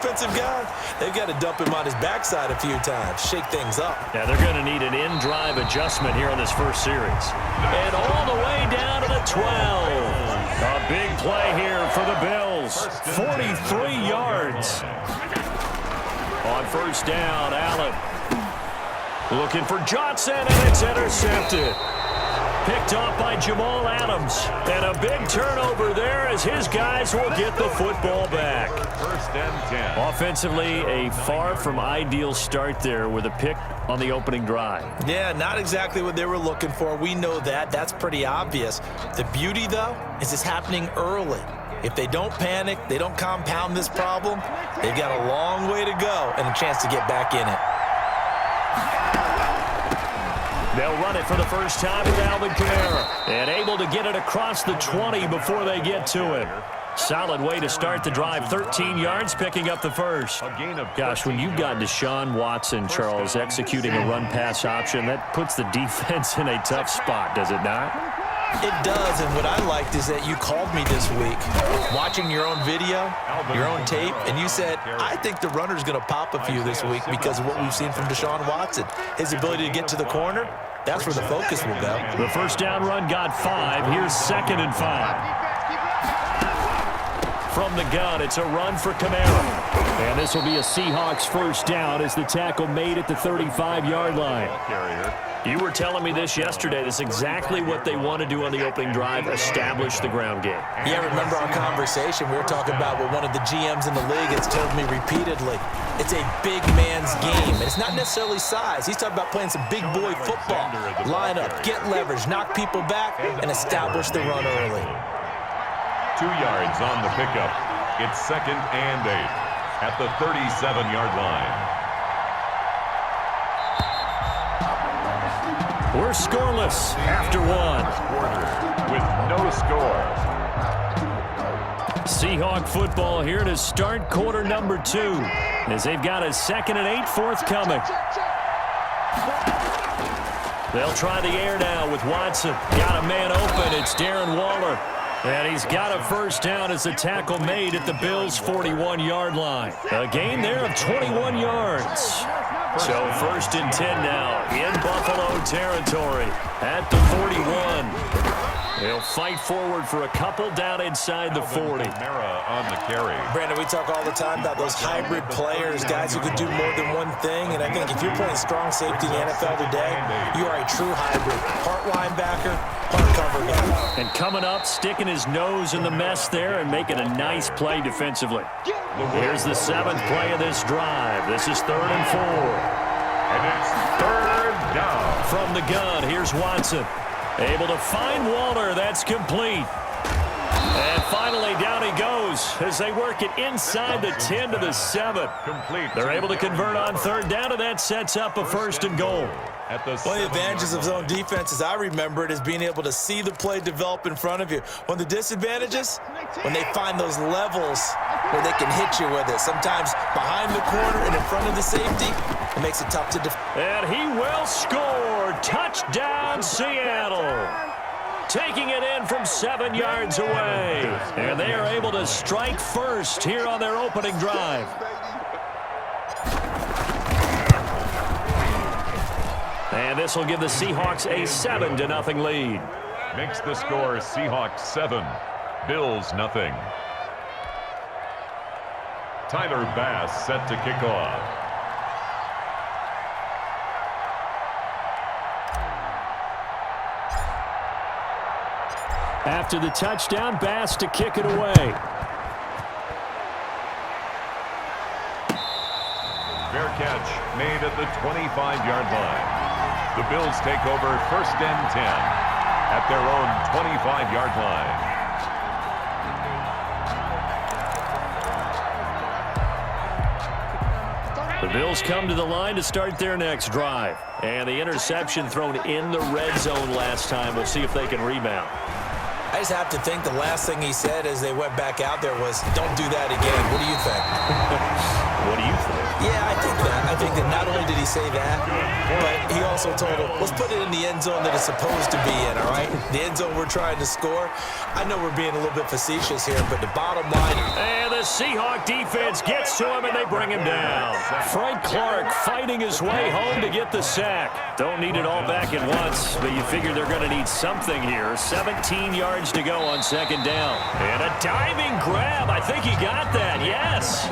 Offensive guy, they've got to dump him on his backside a few times, shake things up. Yeah, they're going to need an in-drive adjustment here on this first series. And all the way down to the 12. A big play here for the Bills. 43 yards. On first down, Allen. Looking for Johnson, and it's intercepted. Picked off by Jamal Adams. And a big turnover there as his guys will get the football back. First and 10. Offensively, a far from ideal start there with a pick on the opening drive. Yeah, not exactly what they were looking for. We know that. That's pretty obvious. The beauty, though, is it's happening early. If they don't panic, they don't compound this problem, they've got a long way to go and a chance to get back in it. They'll run it for the first time with Alvin Kamara. And able to get it across the 20 before they get to him. Solid way to start the drive. 13 yards, picking up the first. Gosh, when you've got Deshaun Watson, Charles, executing a run-pass option, that puts the defense in a tough spot, does it not? It does, and what I liked is that you called me this week, watching your own video, your own tape, and you said, I think the runner's going to pop a few this week because of what we've seen from Deshaun Watson. His ability to get to the corner, that's where the focus will go. The first down run got 5. Here's 2nd and 5. From the gun, it's a run for Kamara. And this will be a Seahawks first down as the tackle made at the 35-yard line. You were telling me this yesterday. That's exactly what they want to do on the opening drive, establish the ground game. Yeah, remember our conversation? We were talking about what one of the GMs in the league has told me repeatedly. It's a big man's game, and it's not necessarily size. He's talking about playing some big boy football. Line up, get leverage, knock people back, and establish the run early. 2 yards on the pickup. It's 2nd and 8 at the 37-yard line. We're scoreless after 1. With no score. Seahawk football here to start quarter number 2 as they've got a 2nd and 8 forthcoming. They'll try the air now with Watson. Got a man open. It's Darren Waller. And he's got a first down as the tackle made at the Bills' 41-yard line. A gain there of 21 yards. So 1st and 10 now in Buffalo territory at the 41. They'll fight forward for a couple down inside the 40. Kamara on the carry. Brandon, we talk all the time about those hybrid players, guys who can do more than one thing. And I think if you're playing strong safety in the NFL today, you are a true hybrid. Part linebacker, part cover guy. And coming up, sticking his nose in the mess there and making a nice play defensively. Here's the 7th play of this drive. This is 3rd and 4. And it's 3rd down. From the gun, here's Watson. Able to find Waller. That's complete. And finally, down he goes as they work it inside the 10 to the 7. Complete. They're able to convert on 3rd down, and that sets up a 1st and goal. At the One of the advantages of zone defense, as I remember it, is being able to see the play develop in front of you. One of the disadvantages, when they find those levels where they can hit you with it. Sometimes behind the corner and in front of the safety, it makes it tough to defend. And he will score. Touchdown, Seattle. Taking it in from 7 yards away. And they are able to strike first here on their opening drive. And this will give the Seahawks a 7-0 lead. Makes the score Seahawks 7, Bills nothing. Tyler Bass set to kick off. After the touchdown, Bass to kick it away. Fair catch made at the 25-yard line. The Bills take over 1st and 10 at their own 25-yard line. The Bills come to the line to start their next drive. And the interception thrown in the red zone last time. We'll see if they can rebound. I just have to think the last thing he said as they went back out there was, don't do that again. What do you think? What do you think? Yeah, I think that. I think that not only did he say that, but he also told him, let's put it in the end zone that it's supposed to be in, all right? The end zone we're trying to score. I know we're being a little bit facetious here, but the bottom line. And the the Seahawk defense gets to him, and they bring him down. Frank Clark fighting his way home to get the sack. Don't need it all back at once, but you figure they're going to need something here. 17 yards to go on second down. And a diving grab. I think he got that. Yes.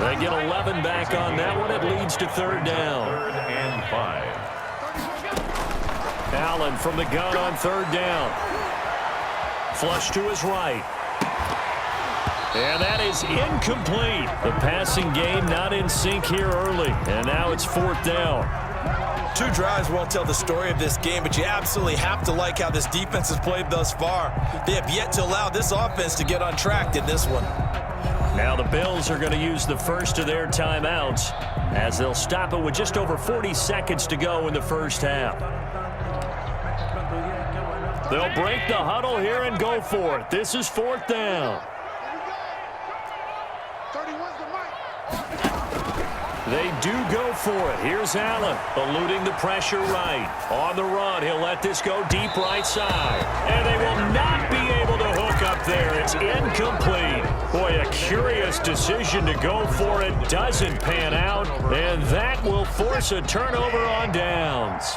They get 11 back on that one. It leads to third down. 3rd and 5. Allen from the gun on third down. Flush to his right. And that is incomplete. The passing game not in sync here early. And now it's fourth down. 2 drives won't tell the story of this game, but you absolutely have to like how this defense has played thus far. They have yet to allow this offense to get on track in this one. Now the Bills are going to use the first of their timeouts as they'll stop it with just over 40 seconds to go in the first half. They'll break the huddle here and go for it. This is fourth down. They do go for it. Here's Allen, eluding the pressure right. On the run, he'll let this go deep right side. And they will not be able to hook up there. It's incomplete. Boy, a curious decision to go for it. Doesn't pan out. And that will force a turnover on downs.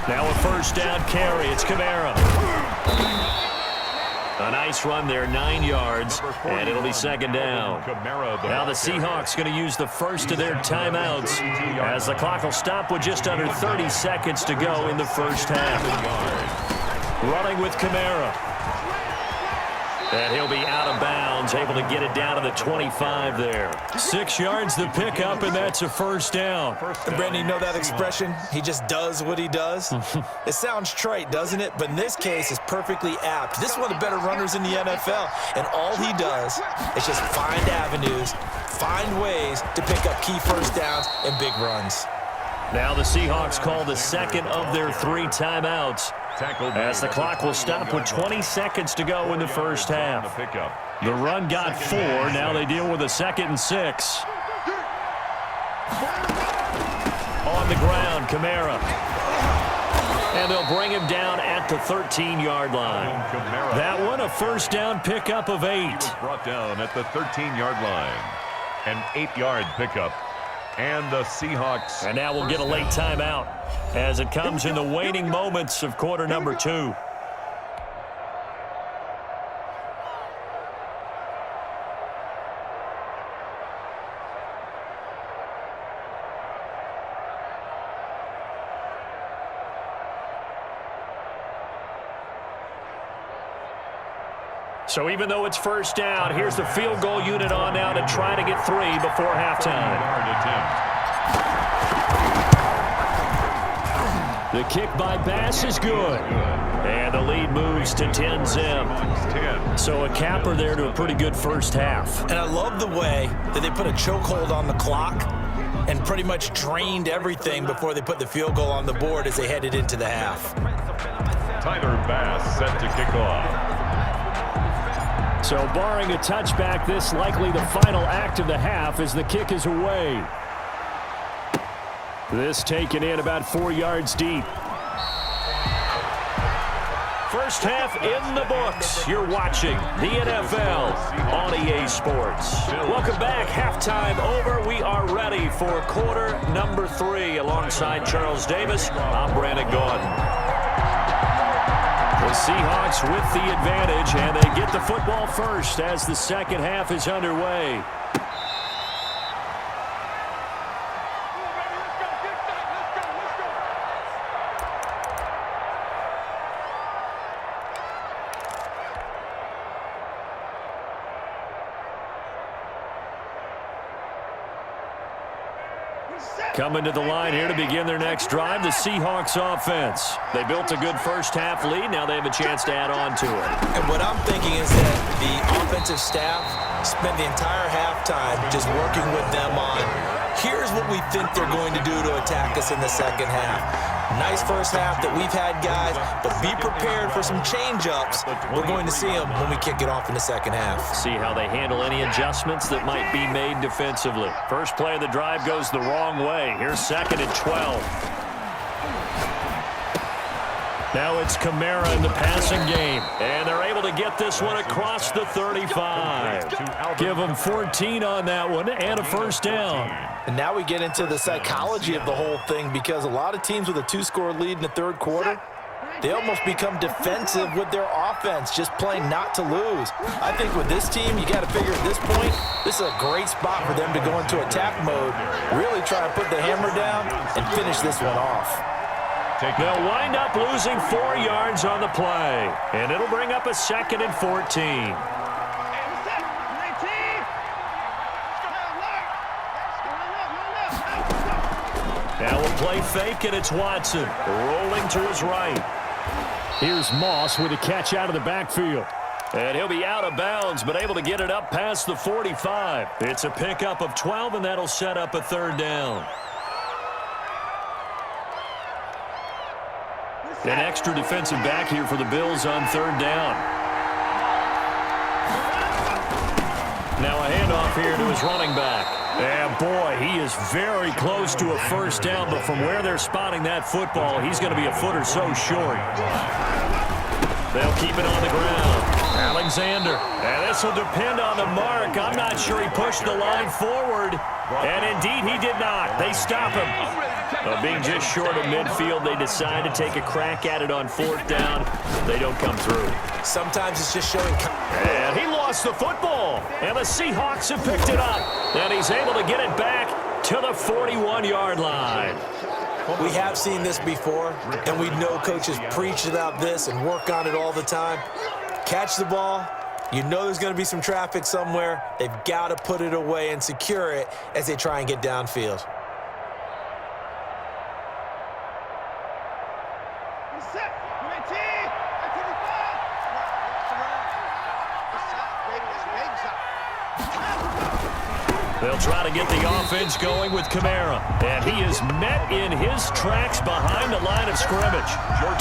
Now a first down carry. It's Kamara. A nice run there, 9 yards, and it'll be second down. Now the Seahawks going to use the first of their timeouts as the clock will stop with just under 30 seconds to go in the first half. Running with Kamara. And he'll be out of bounds, able to get it down to the 25 there. 6 yards the pickup, and that's a first down. And Brandon, you know that expression? He just does what he does? It sounds trite, doesn't it? But in this case, it's perfectly apt. This is one of the better runners in the NFL, and all he does is just find avenues, find ways to pick up key first downs and big runs. Now the Seahawks call the second of their 3 timeouts as the clock will stop with 20 seconds to go in the first half. The run got 4. Now they deal with a 2nd and 6. On the ground, Kamara. And they'll bring him down at the 13-yard line. That one, a first down pickup of 8. Brought down at the 13-yard line. An 8-yard pickup. And the Seahawks. And now we'll get a late timeout as it comes in the waning moments of quarter number 2. So even though it's first down, here's the field goal unit on now to try to get 3 before halftime. The kick by Bass is good. And the lead moves to 10-zip. So a capper there to a pretty good first half. And I love the way that they put a chokehold on the clock and pretty much drained everything before they put the field goal on the board as they headed into the half. Tyler Bass set to kick off. So barring a touchback, this likely the final act of the half as the kick is away. This taken in about 4 yards deep. First half in the books. You're watching the NFL on EA Sports. Welcome back. Halftime over. We are ready for quarter number 3. Alongside Charles Davis, I'm Brandon Gordon. The Seahawks with the advantage, and they get the football first as the second half is underway. Coming to the line here to begin their next drive, the Seahawks offense. They built a good first half lead. Now they have a chance to add on to it. And what I'm thinking is that the offensive staff spent the entire halftime just working with them on, here's what we think they're going to do to attack us in the second half. Nice first half that we've had, guys, but be prepared for some change-ups. We're going to see them when we kick it off in the second half. See how they handle any adjustments that might be made defensively. First play of the drive goes the wrong way. Here's 2nd and 12. Now it's Kamara in the passing game. And they're able to get this one across the 35. Give them 14 on that one and a first down. And now we get into the psychology of the whole thing, because a lot of teams with a 2-score lead in the third quarter, they almost become defensive with their offense, just playing not to lose. I think with this team, you got to figure at this point, this is a great spot for them to go into attack mode, really try to put the hammer down and finish this one off. They'll wind up losing 4 yards on the play, and it'll bring up a 2nd and 14. Now we'll play fake, and it's Watson rolling to his right. Here's Moss with a catch out of the backfield. And he'll be out of bounds, but able to get it up past the 45. It's a pickup of 12, and that'll set up a 3rd down. An extra defensive back here for the Bills on 3rd down. Now a handoff here to his running back. And boy, he is very close to a first down, but from where they're spotting that football, he's going to be a foot or so short. They'll keep it on the ground. Alexander. And this will depend on the mark. I'm not sure he pushed the line forward. And indeed, he did not. They stop him. Being just short of midfield, they decide to take a crack at it on 4th down. They don't come through. Sometimes it's just showing. And he lost the football. And the Seahawks have picked it up. And he's able to get it back to the 41-yard line. We have seen this before, and we know coaches preach about this and work on it all the time. Catch the ball. You know there's going to be some traffic somewhere. They've got to put it away and secure it as they try and get downfield. They'll try to get the offense going with Kamara. And he is met in his tracks behind the line of scrimmage.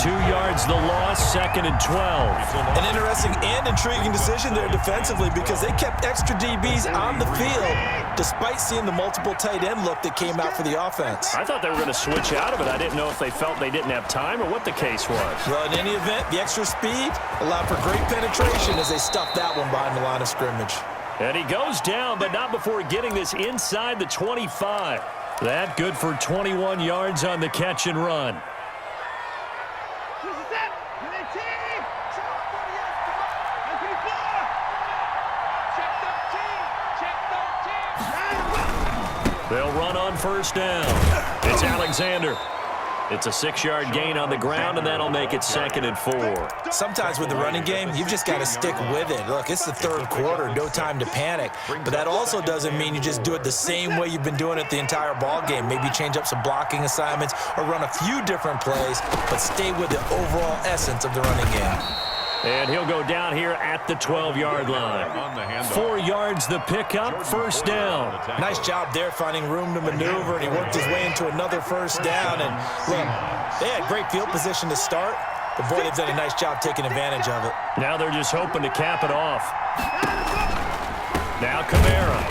2 yards the loss, 2nd and 12. An interesting and intriguing decision there defensively, because they kept extra DBs on the field despite seeing the multiple tight end look that came out for the offense. I thought they were going to switch out of it. I didn't know if they felt they didn't have time or what the case was. Well, in any event, the extra speed allowed for great penetration as they stuffed that one behind the line of scrimmage. And he goes down, but not before getting this inside the 25. That good for 21 yards on the catch and run. They'll run on 1st down. It's Alexander. It's a 6-yard gain on the ground, and that'll make it 2nd and 4. Sometimes with the running game, you've just got to stick with it. Look, it's the 3rd quarter, no time to panic. But that also doesn't mean you just do it the same way you've been doing it the entire ball game. Maybe change up some blocking assignments or run a few different plays, but stay with the overall essence of the running game. And he'll go down here at the 12-yard line. 4 yards the pickup, 1st down. Nice job there finding room to maneuver, and he worked his way into another 1st down. And look, they had great field position to start, but boy, they've done a nice job taking advantage of it. Now they're just hoping to cap it off. Now Kamara.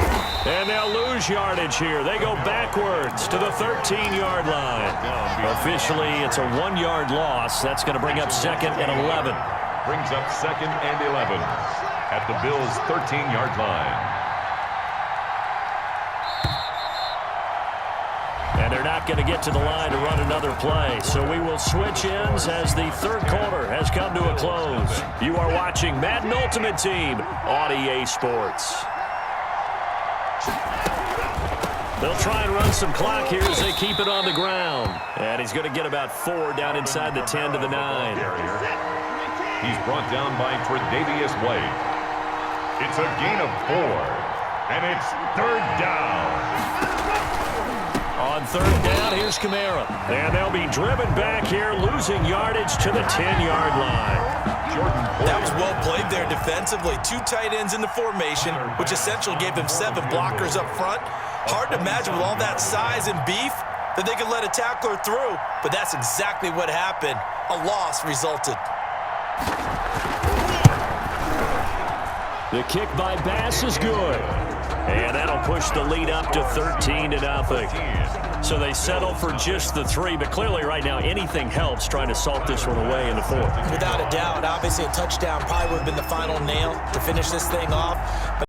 And they'll lose yardage here. They go backwards to the 13-yard line. Officially, it's a 1-yard loss. That's going to bring up 2nd and 11. Brings up 2nd and 11 at the Bills' 13-yard line. And they're not going to get to the line to run another play. So we will switch ends as the 3rd quarter has come to a close. You are watching Madden Ultimate Team on EA Sports. They'll try and run some clock here as they keep it on the ground. And he's going to get about 4 down inside the 10 to the 9. He's brought down by Tre'Davious White. It's a gain of 4, and it's 3rd down. On 3rd down, here's Kamara. And they'll be driven back here, losing yardage to the 10-yard line. That was well played there defensively. 2 tight ends in the formation, which essentially gave them 7 blockers up front. Hard to imagine with all that size and beef that they could let a tackler through, but that's exactly what happened. A loss resulted. The kick by Bass is good. And that'll push the lead up to 13-0. So they settle for just the 3, but clearly right now anything helps trying to salt this one away in the 4th. Without a doubt, obviously a touchdown probably would have been the final nail to finish this thing off. But